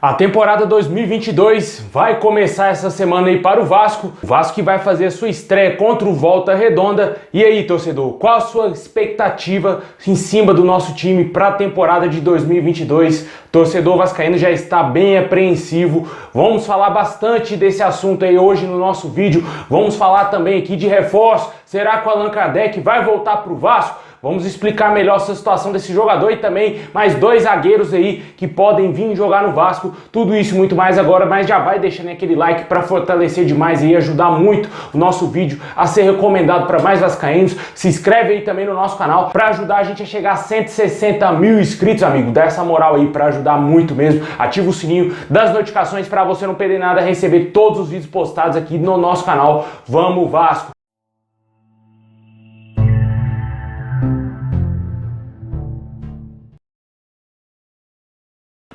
A temporada 2022 vai começar essa semana aí para o Vasco. O Vasco que vai fazer a sua estreia contra o Volta Redonda. E aí, torcedor, qual a sua expectativa em cima do nosso time para a temporada de 2022? Torcedor vascaíno já está bem apreensivo. Vamos falar bastante desse assunto aí hoje no nosso vídeo. Vamos falar também aqui de reforço. Será que o Allan Kardec vai voltar para o Vasco? Vamos explicar melhor essa situação desse jogador e também mais dois zagueiros aí que podem vir jogar no Vasco. Tudo isso e muito mais agora, mas já vai deixando aquele like para fortalecer demais e ajudar muito o nosso vídeo a ser recomendado para mais vascaínos. Se inscreve aí também no nosso canal para ajudar a gente a chegar a 160 mil inscritos, amigo. Dá essa moral aí para ajudar muito mesmo. Ativa o sininho das notificações para você não perder nada, receber todos os vídeos postados aqui no nosso canal. Vamos Vasco!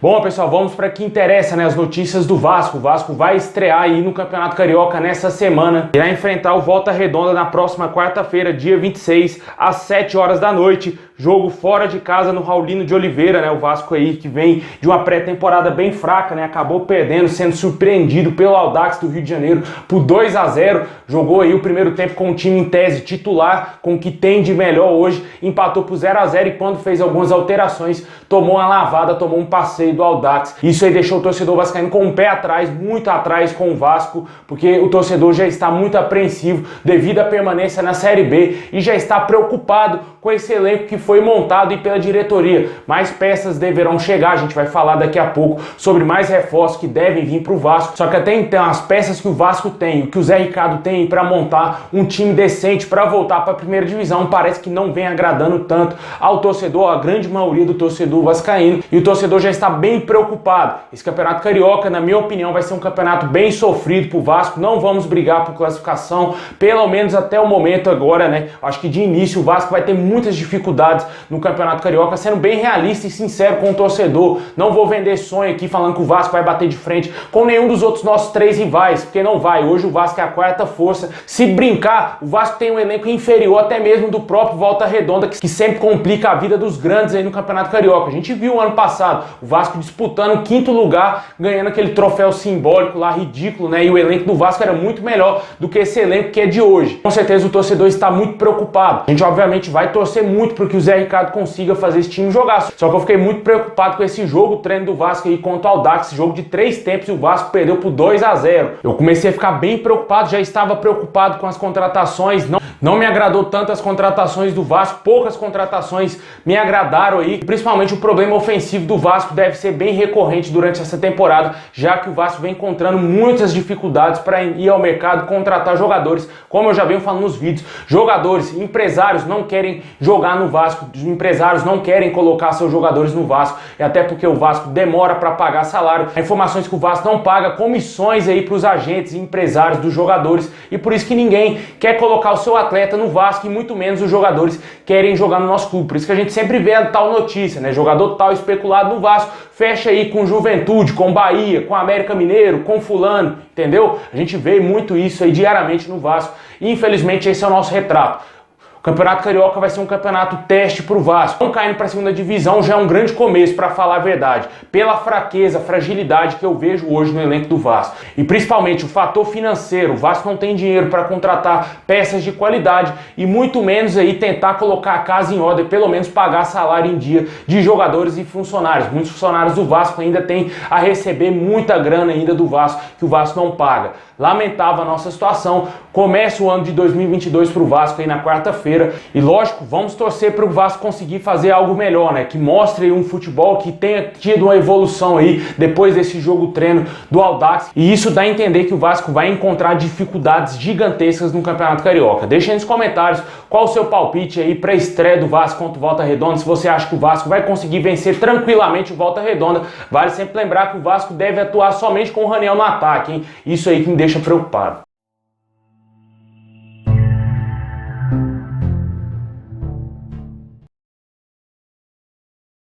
Bom, pessoal, vamos para o que interessa, né? As notícias do Vasco. O Vasco vai estrear aí no Campeonato Carioca nessa semana. Irá enfrentar o Volta Redonda na próxima quarta-feira, dia 26, às 7 horas da noite. Jogo fora de casa no Raulino de Oliveira, né? O Vasco aí que vem de uma pré-temporada bem fraca, né? Acabou perdendo, sendo surpreendido pelo Audax do Rio de Janeiro por 2-0. Jogou aí o primeiro tempo com o time em tese titular, com o que tem de melhor hoje. Empatou por 0-0 e quando fez algumas alterações, tomou uma lavada, tomou um passeio do Audax. Isso aí deixou o torcedor vascaíno com o pé atrás, muito atrás com o Vasco, porque o torcedor já está muito apreensivo devido à permanência na Série B e já está preocupado com esse elenco que foi montado e pela diretoria. Mais peças deverão chegar, a gente vai falar daqui a pouco sobre mais reforços que devem vir para o Vasco. Só que até então, as peças que o Vasco tem, o que o Zé Ricardo tem para montar um time decente para voltar para a primeira divisão, parece que não vem agradando tanto ao torcedor, a grande maioria do torcedor vascaíno, e o torcedor já está bem preocupado. Esse campeonato carioca, na minha opinião, vai ser um campeonato bem sofrido para o Vasco. Não vamos brigar por classificação, pelo menos até o momento agora, né? Acho que de início o Vasco vai ter muitas dificuldades no campeonato carioca, sendo bem realista e sincero com o torcedor. Não vou vender sonho aqui falando que o Vasco vai bater de frente com nenhum dos outros nossos três rivais, porque não vai. Hoje o Vasco é a quarta força. Se brincar, o Vasco tem um elenco inferior até mesmo do próprio Volta Redonda, que sempre complica a vida dos grandes aí no campeonato carioca. A gente viu ano passado o Vasco disputando o quinto lugar, ganhando aquele troféu simbólico lá, ridículo, né? E o elenco do Vasco era muito melhor do que esse elenco que é de hoje. Com certeza o torcedor está muito preocupado. A gente obviamente vai torcer muito para que o Zé Ricardo consiga fazer esse time jogar. Só que eu fiquei muito preocupado com esse jogo, o treino do Vasco aí contra o Audax, jogo de 3 tempos e o Vasco perdeu por 2-0. Eu comecei a ficar bem preocupado, já estava preocupado com as contratações, não me agradou tanto as contratações do Vasco, poucas contratações me agradaram aí, principalmente o problema ofensivo do Vasco deve ser bem recorrente durante essa temporada, já que o Vasco vem encontrando muitas dificuldades para ir ao mercado contratar jogadores, como eu já venho falando nos vídeos. Jogadores, empresários não querem jogar no Vasco, os empresários não querem colocar seus jogadores no Vasco, e até porque o Vasco demora para pagar salário. Há informações que o Vasco não paga comissões aí para os agentes e empresários dos jogadores, e por isso que ninguém quer colocar o seu atleta no Vasco, e muito menos os jogadores querem jogar no nosso clube. Por isso que a gente sempre vê a tal notícia, né? Jogador tal especulado no Vasco, fecha aí com Juventude, com Bahia, com América Mineiro, com fulano, entendeu? A gente vê muito isso aí diariamente no Vasco, e infelizmente esse é o nosso retrato. O Campeonato Carioca vai ser um campeonato teste para o Vasco. Não caindo para a segunda divisão já é um grande começo, para falar a verdade, pela fraqueza, fragilidade que eu vejo hoje no elenco do Vasco. E principalmente o fator financeiro. O Vasco não tem dinheiro para contratar peças de qualidade e muito menos aí tentar colocar a casa em ordem, pelo menos pagar salário em dia de jogadores e funcionários. Muitos funcionários do Vasco ainda têm a receber muita grana ainda do Vasco, que o Vasco não paga. Lamentável a nossa situação. Começa o ano de 2022 para o Vasco aí na quarta-feira. E lógico, vamos torcer para o Vasco conseguir fazer algo melhor, né? Que mostre um futebol que tenha tido uma evolução aí depois desse jogo treino do Audax. E isso dá a entender que o Vasco vai encontrar dificuldades gigantescas no Campeonato Carioca. Deixa aí nos comentários qual o seu palpite aí para a estreia do Vasco contra o Volta Redonda. Se você acha que o Vasco vai conseguir vencer tranquilamente o Volta Redonda. Vale sempre lembrar que o Vasco deve atuar somente com o Raniel no ataque, hein? Isso aí que me deixa preocupado.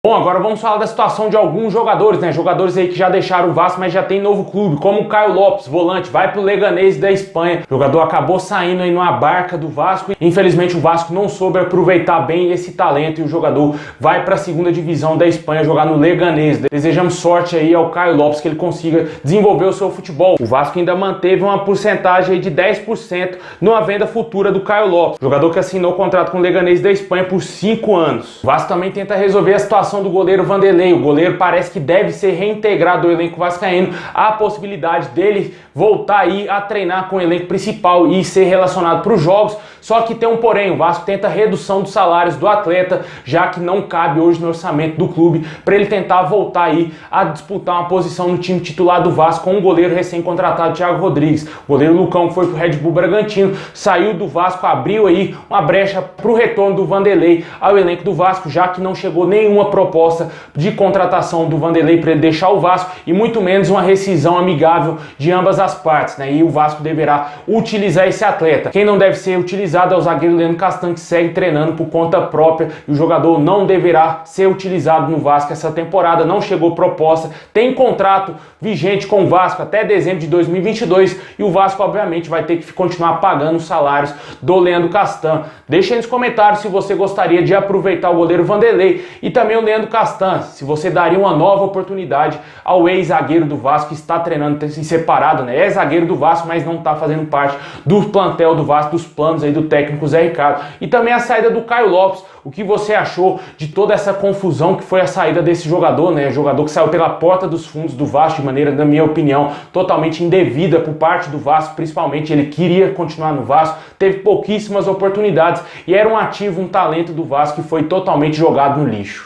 Bom, agora vamos falar da situação de alguns jogadores, né? Jogadores aí que já deixaram o Vasco, mas já tem novo clube, como o Caio Lopes, volante, vai pro Leganés da Espanha. O jogador acabou saindo aí numa barca do Vasco. Infelizmente o Vasco não soube aproveitar bem esse talento e o jogador vai para a segunda divisão da Espanha jogar no Leganés. Desejamos sorte aí ao Caio Lopes, que ele consiga desenvolver o seu futebol. O Vasco ainda manteve uma porcentagem aí de 10% numa venda futura do Caio Lopes, jogador que assinou o contrato com o Leganés da Espanha por 5 anos. O Vasco também tenta resolver a situação do goleiro Vanderlei. O goleiro parece que deve ser reintegrado ao elenco vascaíno. Há a possibilidade dele voltar aí a treinar com o elenco principal e ser relacionado para os jogos, só que tem um porém, o Vasco tenta redução dos salários do atleta, já que não cabe hoje no orçamento do clube, para ele tentar voltar aí a disputar uma posição no time titular do Vasco com o goleiro recém-contratado Thiago Rodrigues. O goleiro Lucão, que foi pro Red Bull Bragantino, saiu do Vasco, abriu aí uma brecha para o retorno do Vanderlei ao elenco do Vasco, já que não chegou nenhuma proposta de contratação do Vanderlei para ele deixar o Vasco e muito menos uma rescisão amigável de ambas as partes, né? E o Vasco deverá utilizar esse atleta. Quem não deve ser utilizado é o zagueiro Leandro Castan, que segue treinando por conta própria e o jogador não deverá ser utilizado no Vasco essa temporada. Não chegou proposta, tem contrato vigente com o Vasco até dezembro de 2022 e o Vasco obviamente vai ter que continuar pagando os salários do Leandro Castan. Deixa aí nos comentários se você gostaria de aproveitar o goleiro Vanderlei e também o Leandro Castan, se você daria uma nova oportunidade ao ex-zagueiro do Vasco que está treinando em separado, né? É zagueiro do Vasco, mas não está fazendo parte do plantel do Vasco, dos planos aí do técnico Zé Ricardo. E também a saída do Caio Lopes. O que você achou de toda essa confusão que foi a saída desse jogador, né? Jogador que saiu pela porta dos fundos do Vasco de maneira, na minha opinião, totalmente indevida por parte do Vasco, principalmente ele queria continuar no Vasco, teve pouquíssimas oportunidades e era um ativo, um talento do Vasco que foi totalmente jogado no lixo.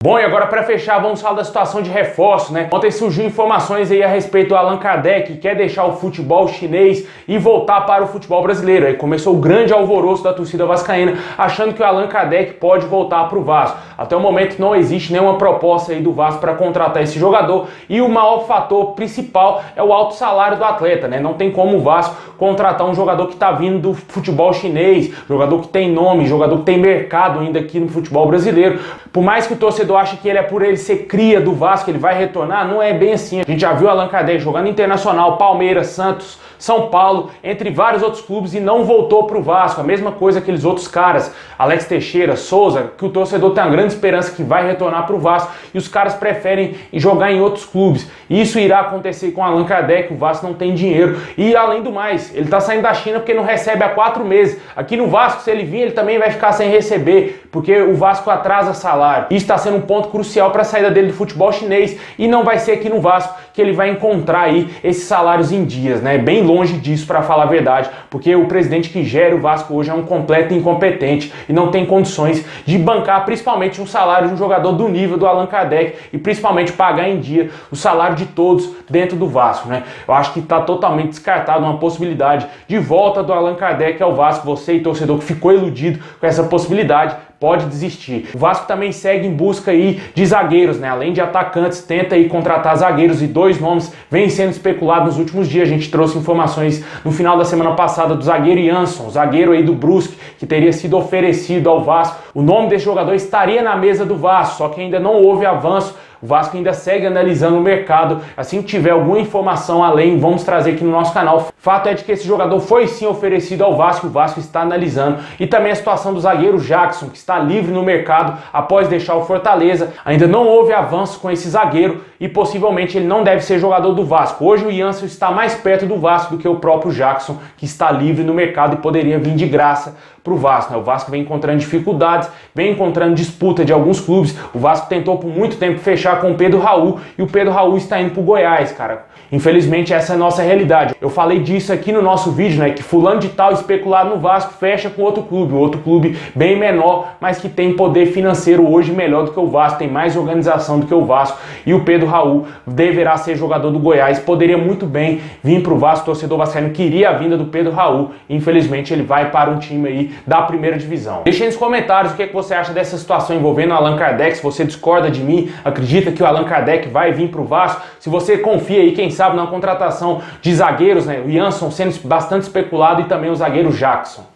Bom, e agora para fechar, vamos falar da situação de reforço, né? Ontem surgiu informações aí a respeito do Allan Kardec, que quer deixar o futebol chinês e voltar para o futebol brasileiro. Aí começou o grande alvoroço da torcida vascaína, achando que o Allan Kardec pode voltar para o Vasco. Até o momento não existe nenhuma proposta aí do Vasco para contratar esse jogador e o maior fator principal é o alto salário do atleta, né? Não tem como o Vasco contratar um jogador que está vindo do futebol chinês, jogador que tem nome, jogador que tem mercado ainda aqui no futebol brasileiro. Por mais que o torcedor ache que ele é por ele ser cria do Vasco, ele vai retornar, não é bem assim. A gente já viu o Allan Kardec jogando Internacional, Palmeiras, Santos, São Paulo, entre vários outros clubes e não voltou para o Vasco. A mesma coisa aqueles outros caras, Alex Teixeira, Souza, que o torcedor tem uma grande esperança que vai retornar para o Vasco e os caras preferem jogar em outros clubes. Isso irá acontecer com o Allan Kardec, o Vasco não tem dinheiro. E além do mais, ele está saindo da China porque não recebe há 4 meses. Aqui no Vasco, se ele vir, ele também vai ficar sem receber, porque o Vasco atrasa salário. Isso está sendo um ponto crucial para a saída dele do futebol chinês e não vai ser aqui no Vasco que ele vai encontrar aí esses salários em dias, né? Bem longe disso, para falar a verdade, porque o presidente que gera o Vasco hoje é um completo incompetente e não tem condições de bancar principalmente um salário de um jogador do nível do Allan Kardec e principalmente pagar em dia o salário de todos dentro do Vasco, né? Eu acho que está totalmente descartado uma possibilidade de volta do Allan Kardec ao Vasco. Você e torcedor que ficou iludido com essa possibilidade, pode desistir. O Vasco também segue em busca aí de zagueiros, né? Além de atacantes, tenta aí contratar zagueiros e 2 nomes vêm sendo especulados nos últimos dias. A gente trouxe informações no final da semana passada do zagueiro Jansson, zagueiro aí do Brusque, que teria sido oferecido ao Vasco. O nome desse jogador estaria na mesa do Vasco, só que ainda não houve avanço. O Vasco ainda segue analisando o mercado. Assim que tiver alguma informação além, vamos trazer aqui no nosso canal. Fato é de que esse jogador foi sim oferecido ao Vasco, o Vasco está analisando. E também a situação do zagueiro Jackson, que está livre no mercado após deixar o Fortaleza. Ainda não houve avanço com esse zagueiro e possivelmente ele não deve ser jogador do Vasco. Hoje o Jansson está mais perto do Vasco do que o próprio Jackson, que está livre no mercado e poderia vir de graça para o Vasco, né? O Vasco vem encontrando dificuldades, vem encontrando disputa de alguns clubes. O Vasco tentou por muito tempo fechar com o Pedro Raul e o Pedro Raul está indo para o Goiás, cara. Infelizmente essa é a nossa realidade. Eu falei disso aqui no nosso vídeo, né? Que fulano de tal especulado no Vasco fecha com outro clube bem menor, mas que tem poder financeiro hoje melhor do que o Vasco, tem mais organização do que o Vasco. E o Pedro Raul deverá ser jogador do Goiás, poderia muito bem vir para o Vasco. O torcedor vascaíno queria a vinda do Pedro Raul. Infelizmente ele vai para um time aí da primeira divisão. Deixa aí nos comentários o que você acha dessa situação envolvendo o Allan Kardec, se você discorda de mim, acredita que o Allan Kardec vai vir pro Vasco, se você confia aí, quem sabe, na contratação de zagueiros, né? O Jansson sendo bastante especulado e também o zagueiro Jackson.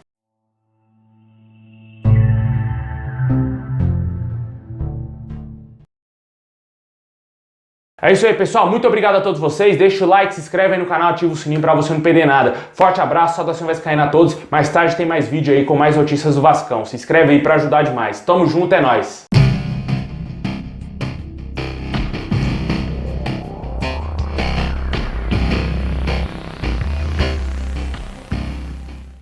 É isso aí, pessoal. Muito obrigado a todos vocês. Deixa o like, se inscreve aí no canal, ativa o sininho pra você não perder nada. Forte abraço, saudação vascaína a todos. Mais tarde tem mais vídeo aí com mais notícias do Vascão. Se inscreve aí pra ajudar demais. Tamo junto, é nóis.